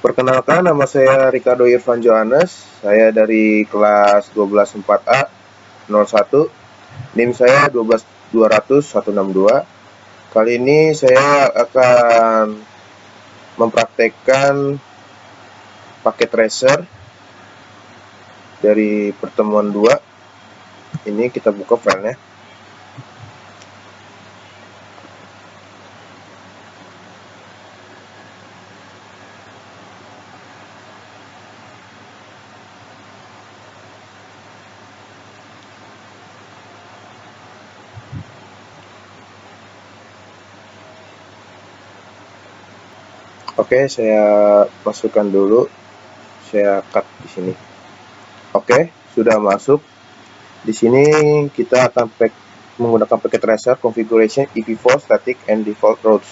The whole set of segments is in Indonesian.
Perkenalkan, nama saya Ricardo Irfan Johannes. Saya dari kelas 12 4A 01. NIM saya 12200-162. Kali ini saya akan mempraktekkan paket tracer dari pertemuan 2. Ini kita buka filenya. Oke, saya masukkan dulu. Saya cut di sini. Oke, sudah masuk. Di sini kita akan menggunakan paket tracer configuration EV4 static and default routes.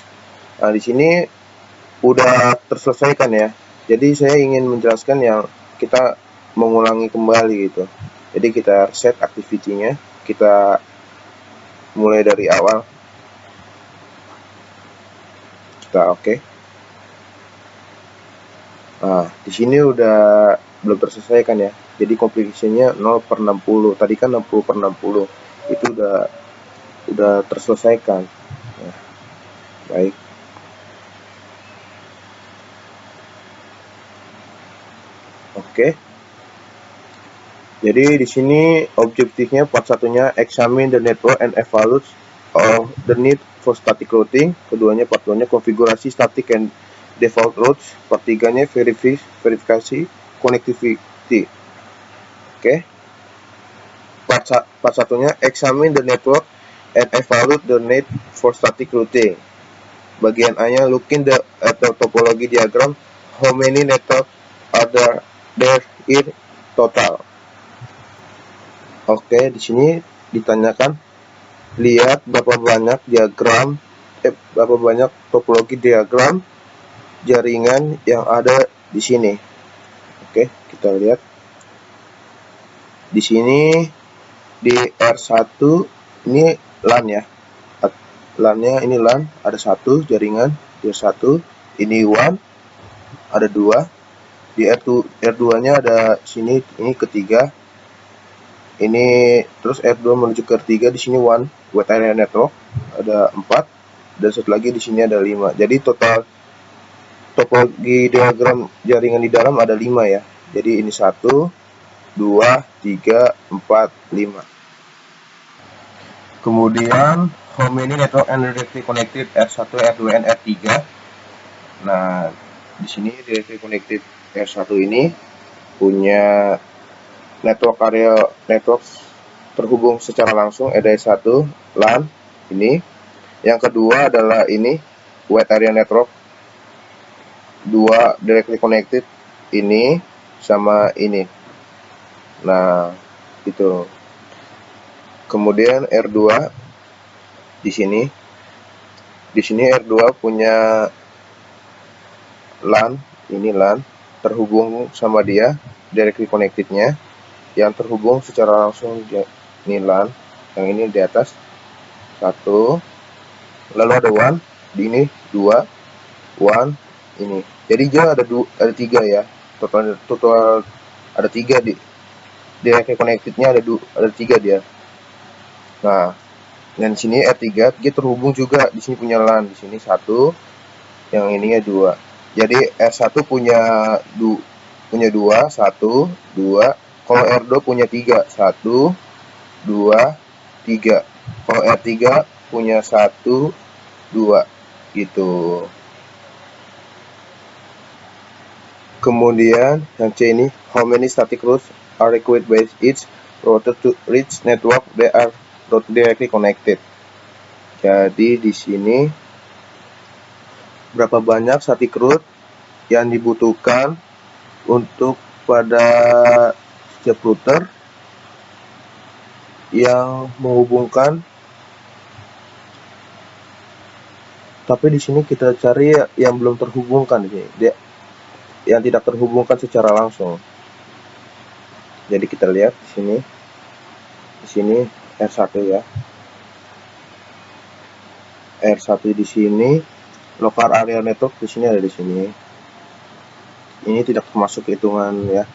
Nah, di sini udah terselesaikan ya. Jadi saya ingin menjelaskan yang kita mengulangi kembali gitu. Jadi kita reset activity-nya, kita mulai dari awal. Kita oke. Nah, di sini udah belum terselesaikan ya. Jadi completion-nya 0/60. Tadi kan 60/60. Itu udah terselesaikan. Nah, baik. Oke. Jadi di sini objektifnya part satunya examine the network and evaluate of the need for static routing. Keduanya part 2-nya konfigurasi static and default routes. Part 3-nya verifikasi connectivity. Oke. Part satunya examine the network and evaluate the need for static routing. Bagian A-nya looking at the topology diagram, how many network are there in total. Oke, di sini ditanyakan lihat berapa banyak topologi diagram jaringan yang ada di sini. Oke, kita lihat. Di sini di R1 ini LAN ya. LAN-nya ini LAN, ada satu jaringan di R1, ini WAN ada 2. Di R2-nya ada sini, ini ketiga. Ini terus R2 menuju ke R3, di sini WAN wide area network ada 4 dan satu lagi di sini ada 5. Jadi total topologi diagram jaringan di dalam ada 5 ya. Jadi ini 1 2 3 4 5. Kemudian how many network and directly connected R1, R2 and R3. Nah, di sini directly connected R1 ini punya network terhubung secara langsung ada 1 LAN ini. Yang kedua adalah ini wide area network, 2 directly connected ini sama ini. Nah, itu. Kemudian R2 di sini. Di sini R2 punya LAN, ini LAN terhubung sama dia directly connected-nya. Yang terhubung secara langsung ini LAN, yang ini di atas 1, lalu ada WAN di ini 2 WAN ini. Jadi dia ada 3 ya, total ada 3 di directly connected-nya ada 3 dia. Nah, dan sini R3 dia terhubung juga, di sini punya LAN, di sini 1, yang ininya 2. Jadi R1 punya 2, 1 2. Kalau R2 punya 3, 1 2 3. Kalau R3 punya 1 2 gitu. Kemudian yang C ini, how many static routes are required by each router to reach network they are not directly connected. Jadi di sini berapa banyak static route yang dibutuhkan untuk pada setiap router yang menghubungkan. Tapi di sini kita cari yang belum terhubungkan, dia yang tidak terhubungkan secara langsung. Jadi kita lihat di sini. Di sini R1 ya. R1 di sini, local area network di sini ada di sini. ini tidak termasuk hitungan ya.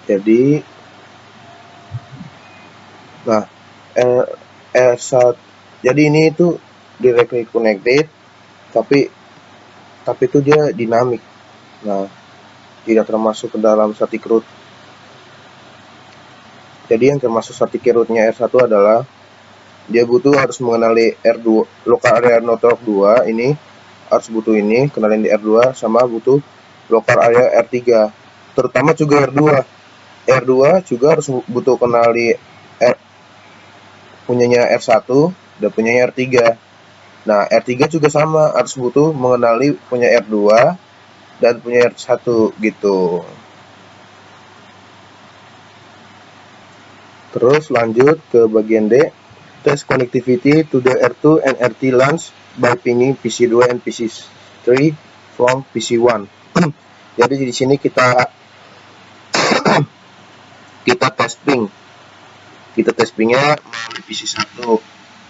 Jadi nah R1, jadi ini itu directly connected, tapi itu dia dinamik. Nah, tidak termasuk ke dalam static root. Jadi yang termasuk static rootnya R1 adalah dia harus mengenali R2, local area network 2 ini harus butuh ini, kenalin di R2, sama butuh local area R3. Terutama juga R2 juga harus butuh kenali punyanya R1 dan punyanya R3. Nah, R3 juga sama, harus butuh mengenali punya R2 dan punya R1 gitu. Terus lanjut ke bagian D, test connectivity to the R2 and R3 LANs by pinging PC2 and PC3 from PC1. Jadi di sini kita testing. Kita testingnya melalui PC1.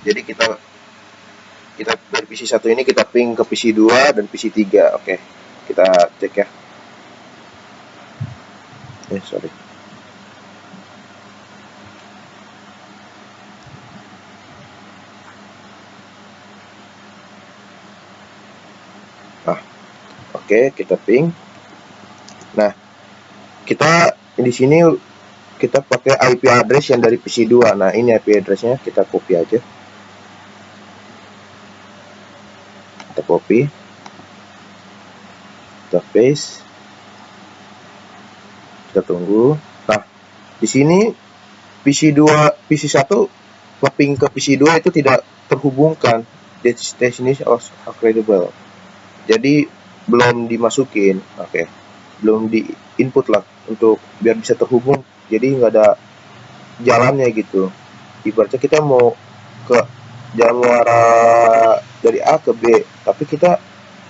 Jadi kita dari PC1 ini kita ping ke PC2 dan PC3. Oke. Kita cek ya. Sorry. Nah, oke, kita ping. Nah, kita di sini kita pakai IP address yang dari PC2. Nah, ini IP addressnya, kita copy aja. Kita copy. Kita paste. Kita tunggu. Nah, di sini PC1 ping ke PC2 itu tidak terhubungkan. Destination of credible. Jadi belum dimasukin. Oke. Belum di input lah untuk biar bisa terhubung. Jadi nggak ada jalannya gitu. Ibaratnya kita mau ke jalan muara dari A ke B, tapi kita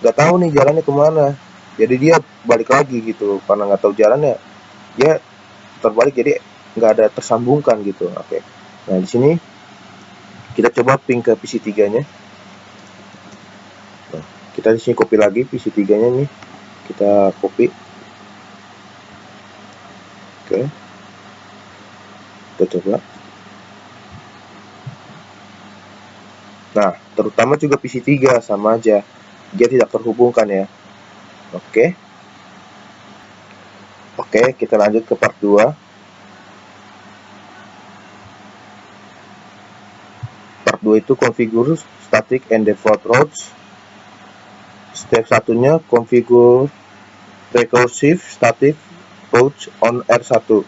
nggak tahu nih jalannya kemana. Jadi dia balik lagi gitu, karena nggak tahu jalannya, dia terbalik, jadi nggak ada tersambungkan gitu. Oke. Nah, di sini kita coba ping ke PC3-nya. Nah, kita di sini copy lagi PC3-nya nih. Kita copy. Oke. Kita coba. Nah, terutama juga PC3 sama aja. Dia tidak terhubungkan ya. Oke. Oke, kita lanjut ke part 2. Part 2 itu configure static and default routes. Step satunya configure recursive static routes on R1.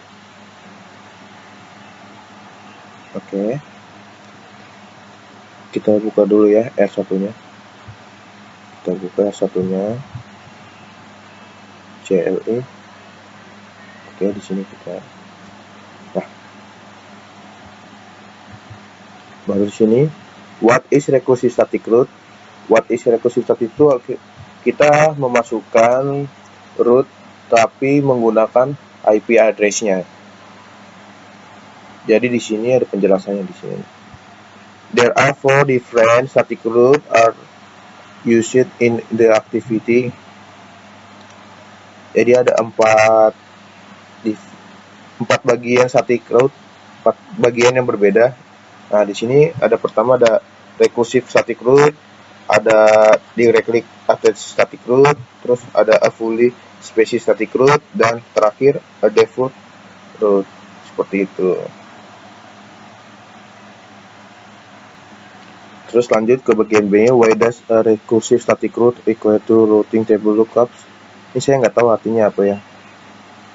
Oke. Kita buka dulu ya R1-nya. Kita buka R1-nya. CLE. Oke, di sini kita. Nah. Baru di sini what is recursive static route? What is recursive static route? Kita memasukkan root tapi menggunakan IP address-nya. Jadi di sini ada penjelasannya di sini. There are 4 different static routes are used in the activity. Jadi ada 4 bagian static route, 4 bagian yang berbeda. Nah, di sini ada pertama ada recursive static route, ada directly attached static route, terus ada a fully specific static route, dan terakhir a default route. Seperti itu. Terus lanjut ke bagian B-nya, why does a recursive static route equal to routing table lookups? Ini saya nggak tahu artinya apa ya.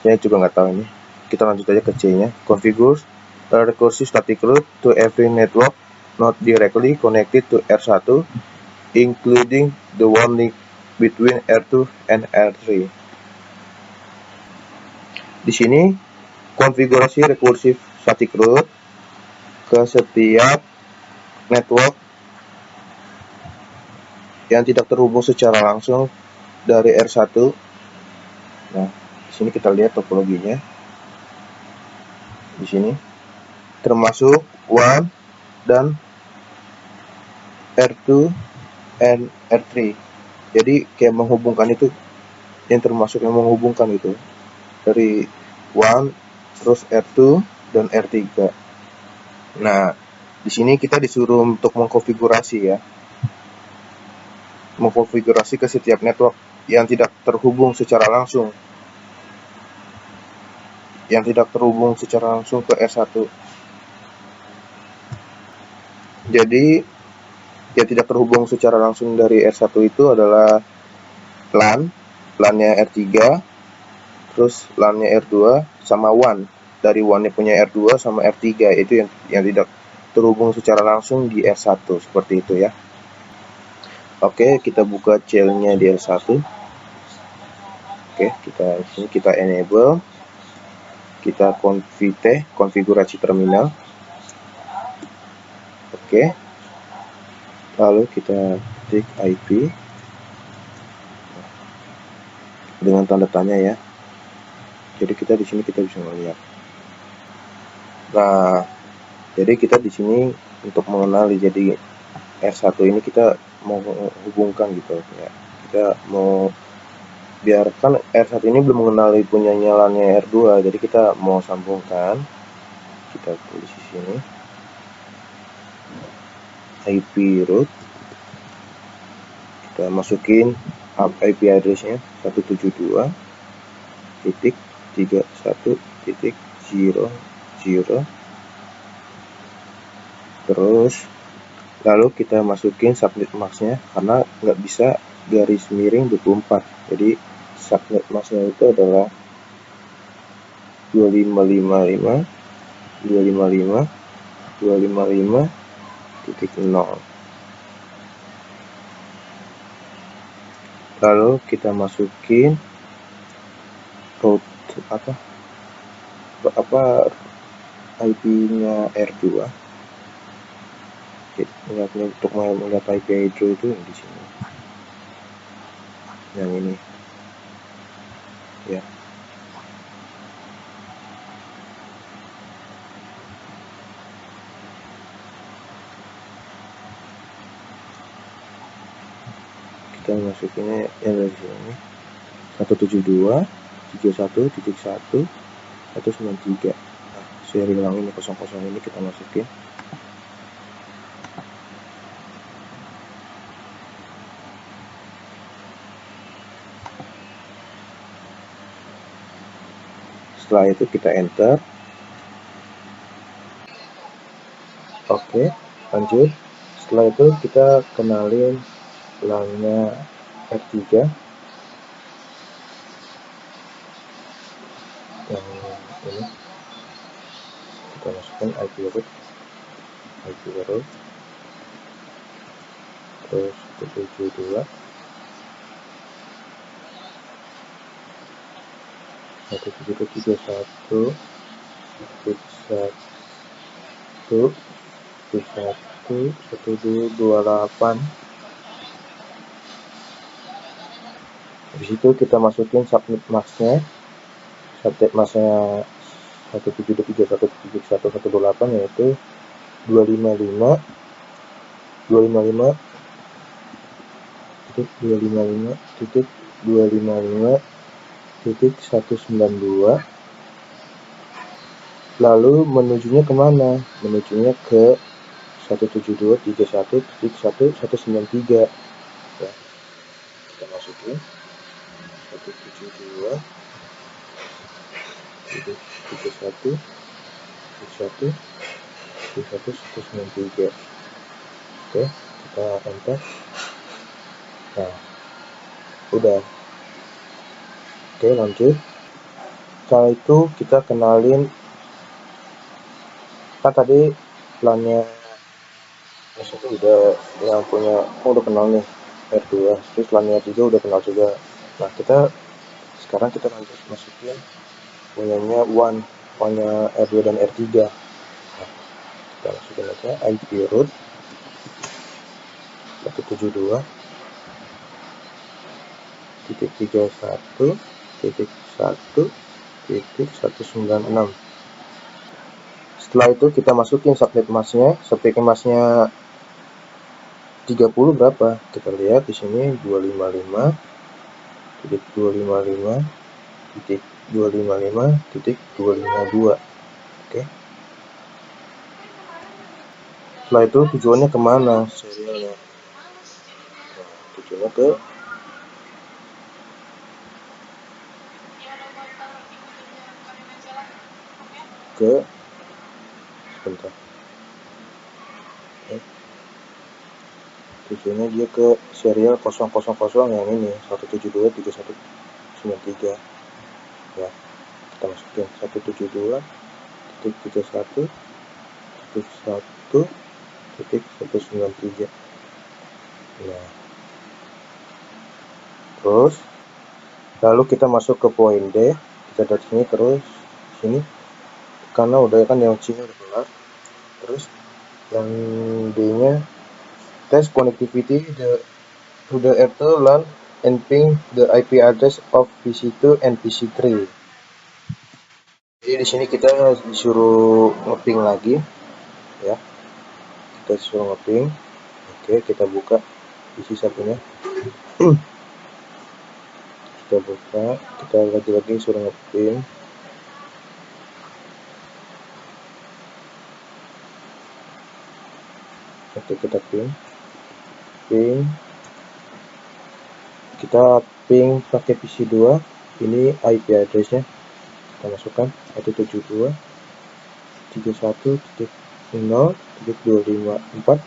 Saya juga nggak tahu ini. Kita lanjut aja ke C-nya. Configure a recursive static route to every network not directly connected to R1, including the one link between R2 and R3. Di sini konfigurasi recursive static route ke setiap network yang tidak terhubung secara langsung dari R1. Nah, di sini kita lihat topologinya. Di sini termasuk WAN dan R2 and R3. Jadi kayak menghubungkan itu, yang termasuk yang menghubungkan itu dari WAN, terus R2 dan R3. Nah, di sini kita disuruh untuk mengkonfigurasi ya, mengkonfigurasi ke setiap network yang tidak terhubung secara langsung, ke R1. Jadi yang tidak terhubung secara langsung dari R1 itu adalah LAN-nya R3, terus LAN-nya R2 sama WAN. Dari WAN-nya punya R2 sama R3 itu yang tidak terhubung secara langsung di R1, seperti itu ya. Oke, kita buka shell-nya di R1. Oke, kita enable, kita konfigurasi terminal. Oke, lalu kita ketik IP dengan tanda tanya ya. Jadi kita di sini kita bisa melihat. Nah, jadi kita di sini untuk mengenali, jadi R1 ini kita mau hubungkan gitu ya. Kita mau biarkan R1 ini belum mengenali punya nyalanya R2, jadi kita mau sambungkan. Kita tulis di sini IP root, kita masukin IP address-nya 172.31.0.0, terus lalu kita masukin subnet mask-nya, karena nggak bisa garis miring 24, jadi subnet mask-nya itu adalah 2555.255.255.0. Lalu kita masukin route IP-nya R2. Untuk melihat IP R2 itu di sini, yang ini ya. Kita masukinnya yang dari sini 172.31.193. Nah, serial yang ini 00 ini kita masukin. Setelah itu kita enter. Oke, lanjut. Setelah itu kita kenalin LAN-nya R3 yang ini. Kita masukkan IP root, terus 172 172.1.1.1.1.1.228. Di situ kita masukin subnet mask-nya. Subnet mask-nya 172.1.1.1.128 yaitu 255.255.255.192. Lalu menujunya kemana? Menujunya ke 172.31.1.193 ya. Kita masukin 172.31.1.1.193. Oke, kita enter. Nah, udah. Oke, lanjut. Setelah itu kita kenalin, kan tadi LAN-nya itu udah yang punya udah kenal nih R2, terus LAN-nya juga udah kenal juga. Nah, sekarang kita lanjut masukin punyanya WAN-nya R2 dan R3. Nah, kita masukin aja IP root 172.31.1.196. Setelah itu kita masukin subnet mask-nya 30 berapa? Kita lihat di sini 255.255.252. Oke. Setelah itu tujuannya kemana serialnya? Tujuannya ke sebentar. Tujuannya dia ke serial 000 yang ini 172.3193. Ya, kita masukin 172.31.1.193. Nah, terus lalu kita masuk ke poin D. Kita dari sini terus sini karena udah kan yang C nya udah kelar. Terus yang D nya test connectivity to the R2 LAN and ping the IP address of PC2 and PC3. Jadi di sini kita disuruh ngeping lagi, ya. Kita disuruh ngeping. Oke, kita buka PC satunya. Kita buka, kita lagi-lagi suruh ngeping. Oke, kita ping. Kita ping pakai PC2. Ini IP address-nya. Kita masukkan 172.31.0.254.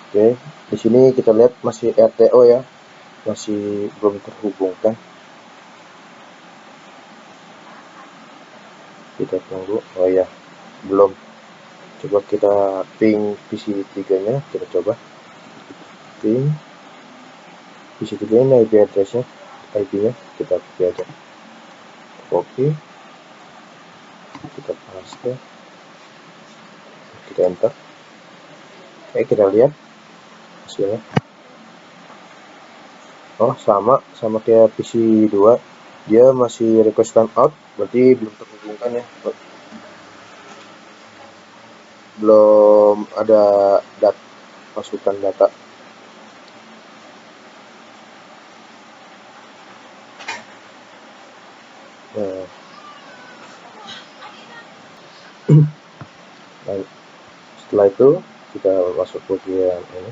Oke, di sini kita lihat masih RTO ya, masih belum terhubungkan. Kita tunggu. Oh ya, belum. Coba kita ping PC3-nya, kita coba ping PC3 ini IP address-nya, IP-nya kita copy aja. Copy, kita paste, kita enter. Oke, kita lihat hasilnya. Oh, sama kayak PC2, dia masih request timeout, berarti belum terhubungkan ya, belum ada masukan data. Nah, setelah itu kita masuk bagian ini.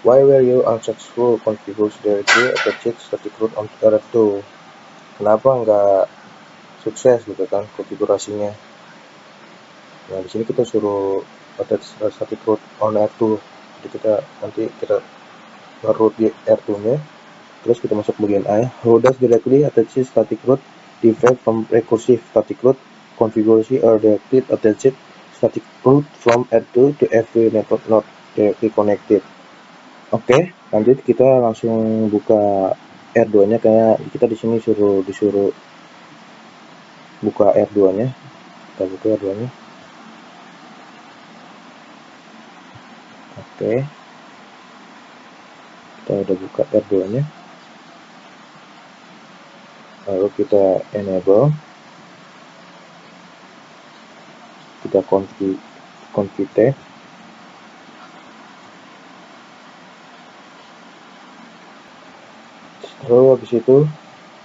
Why were you unsuccessful configure directly attached static root on R2? Kenapa nggak sukses gitu kan konfigurasinya? Nah, di sini kita suruh attach static root on R2. Jadi kita nge-root di R2-nya. Terus kita masuk bagian A. How does directly attach static root differ from recursive static root configuration or directly attached static root from R2 to every network not directly connected? Oke, lanjut kita langsung buka R2-nya. Kayak kita di sini disuruh buka R2-nya. Kita buka R2-nya. Oke. Kita udah buka R2-nya. Lalu kita enable. Kita config. Lalu habis itu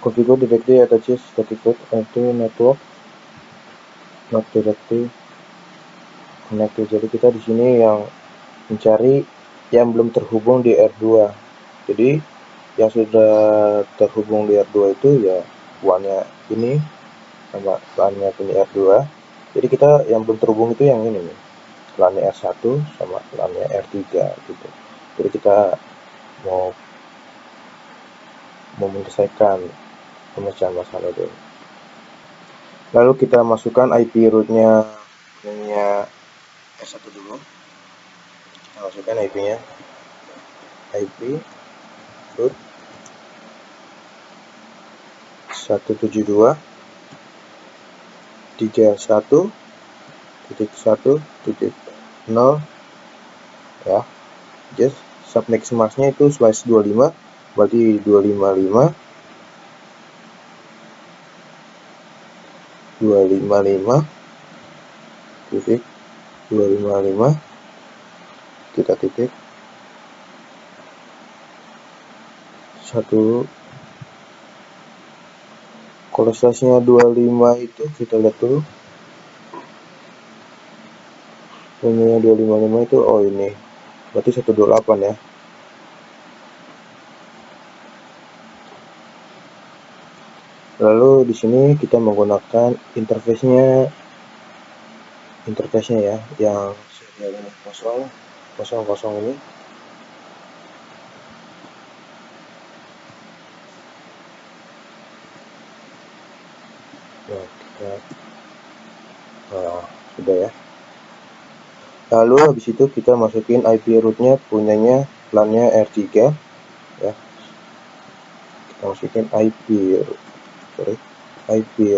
configure directly attached static root to network not directly connected. Jadi kita di sini yang mencari yang belum terhubung di R2. Jadi yang sudah terhubung di R2 itu ya WAN-nya ini sama LAN-nya punya R2. Jadi kita yang belum terhubung itu yang ini nih, LAN-nya R1 sama LAN-nya R3 gitu. Jadi kita mau menyelesaikan pemecahan masalah itu. Lalu kita masukkan IP root-nya R1 dulu. Kita masukkan IP-nya. IP root 172.31.0 ya, just subnext masknya itu slice 25, berarti 255 titik 255 kita titik 1. Kalau size-nya 25 itu kita lihat dulu. Ini 255 itu, oh ini berarti 128 ya. Lalu di sini kita menggunakan interface-nya ya, yang serialnya 000 ini. Nah, sudah ya. Lalu habis itu kita masukin IP root-nya punyanya LAN-nya R3 ya. Kita masukin IP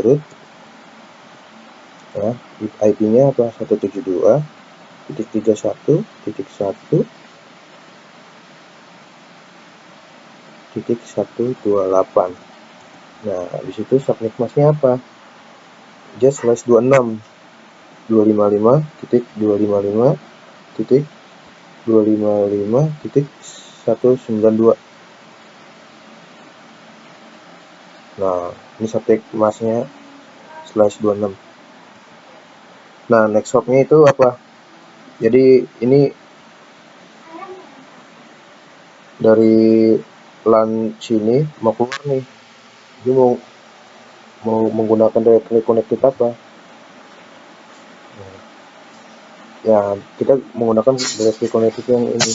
root ya. IP-nya apa? 172.168. Nah, habis itu subnet masknya apa? Just slash 26 255.255.255.192. Nah, ini subnet masknya slash 26. Nah, next hopnya itu apa? Jadi ini dari LAN sini mau keluar nih, dia mau menggunakan directly connected apa? Ya, kita menggunakan directly connected yang ini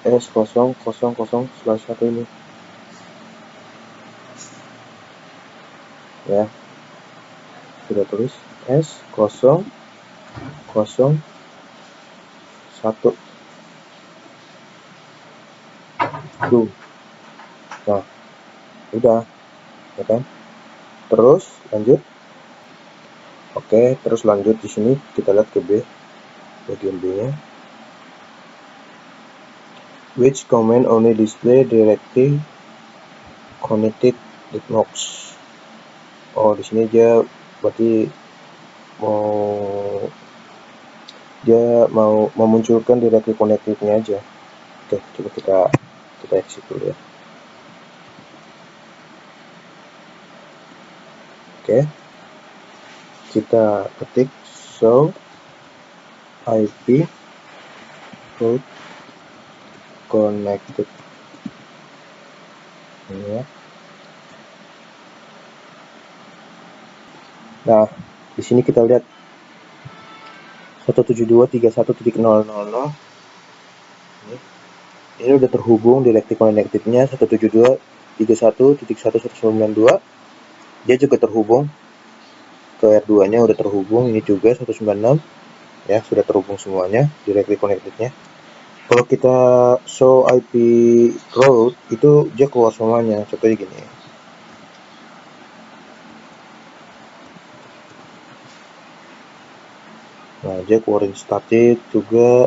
S000/1 ini ya. Sudah tulis S001. Nah, udah ya kan. Terus lanjut. Oke, terus lanjut di sini kita lihat ke B, bagian B-nya. Which command only display directly connected networks. Oh, di sini dia berarti mau memunculkan directly connected-nya aja. Oke, coba kita exit dulu ya. Oke, kita ketik show IP root connected ini ya. Nah, di sini kita lihat 172.31.000. Ini udah terhubung directly connected-nya 172.31.1.192. Dia juga terhubung ke R2-nya, udah terhubung. Ini juga 196 ya, sudah terhubung semuanya directly connected-nya. Kalau kita show IP route itu dia keluar semuanya. Contohnya gini. Nah, dia keluarin static juga,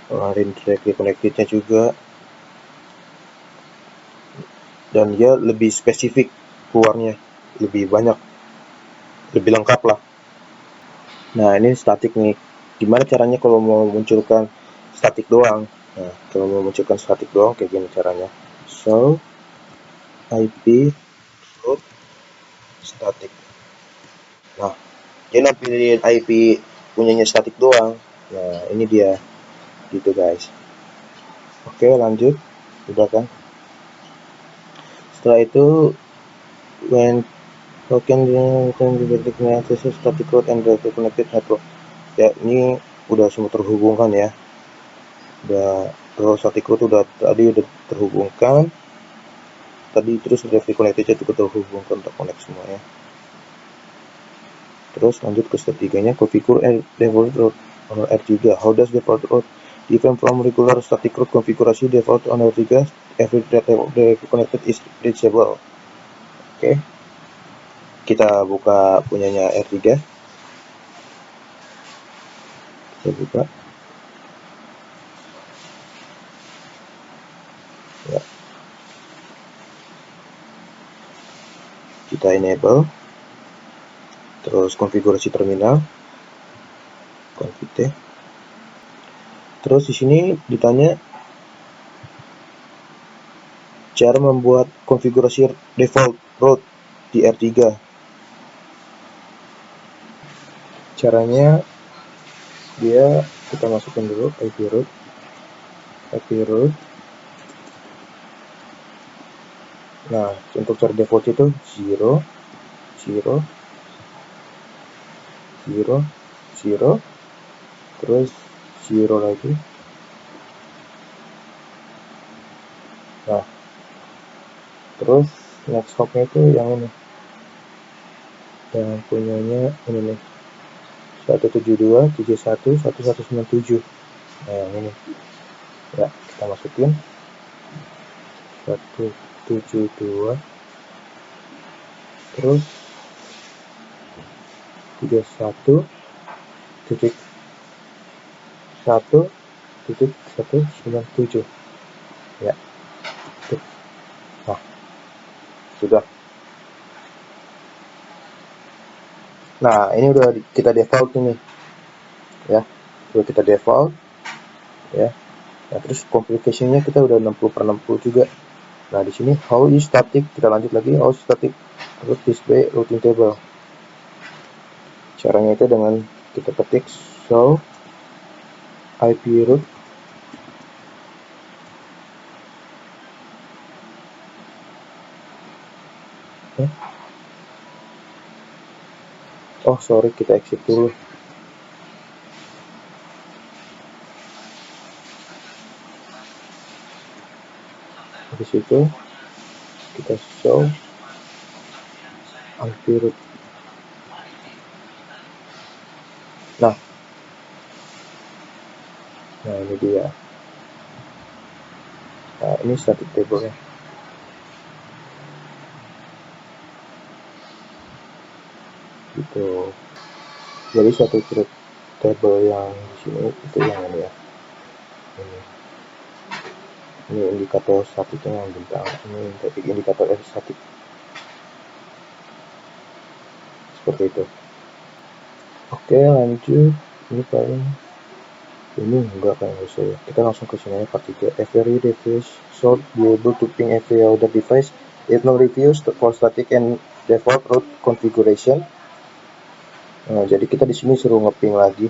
keluarin directly connected-nya juga. Dan dia lebih spesifik keluarnya, lebih banyak, lebih lengkap lah. Nah, ini static nih. Gimana caranya kalau mau munculkan static doang? Nah, kalau mau munculkan static doang kayak gini caranya. Show IP route static. Nah, dia nampilin IP punyanya static doang. Nah, ini dia gitu guys. Oke, lanjut. Udah kan? Setelah itu when token directly connected static route and directly connected network. Ya, ini udah semua terhubungkan ya. Udah terus static route udah terhubungkan. Tadi terus directly connected juga terhubungkan, terconnect semua ya. Terus lanjut ke step 3-nya, configure default route on R3. How does default route different from regular static route konfigurasi? Default on R3, every directly connected is reachable. Oke. Kita buka punyanya R3. Kita buka. kita enable, terus konfigurasi terminal, config. Terus di sini ditanya cara membuat konfigurasi default root di R3. Caranya kita masukkan dulu IP root. Nah, untuk cara default itu 0 0 0 0 terus 0 lagi. Nah, terus next hopnya itu yang ini, yang punyanya ini nih, 172.71.1197. Nah, yang ini ya, kita masukin 172 terus 31.1.197 ya. Nah, sudah. Nah, ini udah kita default ini ya, udah kita default ya. Nah, terus configuration-nya kita udah 60/60 juga. Nah, di sini how is static, kita lanjut lagi, how is static root display routing table. Caranya itu dengan kita ketik show IP root oh sorry, kita exit dulu. Di situ kita show IP root. Nah ini dia. Nah, ini static table nya gitu. Jadi static table yang di sini itu yang ini ya, ini indikator statiknya yang bintang, ini indikator statik seperti itu. Oke, lanjut. Ini paling ini enggak kayak saya. Kita langsung ke sini part 3. Every device should be able to ping every other device. If no reviews for static and default root configuration. Nah, jadi kita di sini suruh ngeping lagi.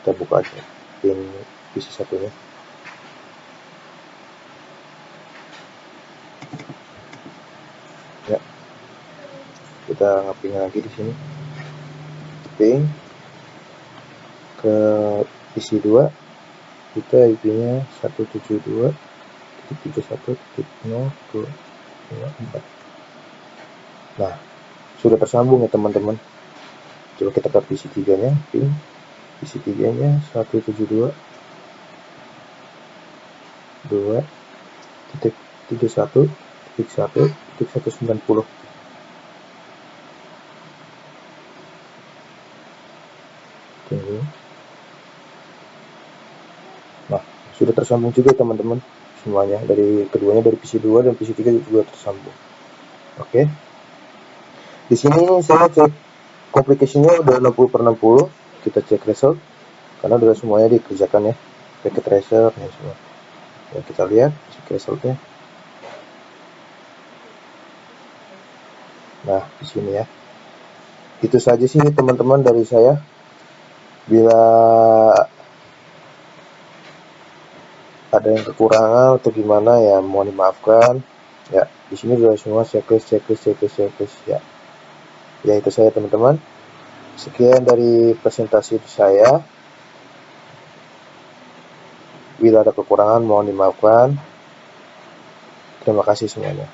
Kita buka aja ping PC satunya. Ya. Kita ngeping lagi di sini. Ping ke PC 2. Kita IP-nya 172.31.0.254. Nah, sudah tersambung ya teman-teman. Coba kita ke PC 3 nya, ping PC 3 nya 172.2.31.1.190. Tunggu. Nah, sudah tersambung juga teman-teman semuanya, dari keduanya, dari PC 2 dan PC 3 juga tersambung. Oke. Di sini saya cek complication-nya udah 60/60. Kita cek result karena udah semuanya dikerjakan ya. Packet tracer ya semua. Ya, kita lihat cek resultnya. Nah, di sini ya. Itu saja sih teman-teman dari saya. Bila ada yang kekurangan atau gimana ya mohon dimaafkan. Ya, di sini sudah semua checklist ya. Ya itu saya teman-teman. Sekian dari presentasi saya. Bila ada kekurangan mohon dimaafkan. Terima kasih semuanya.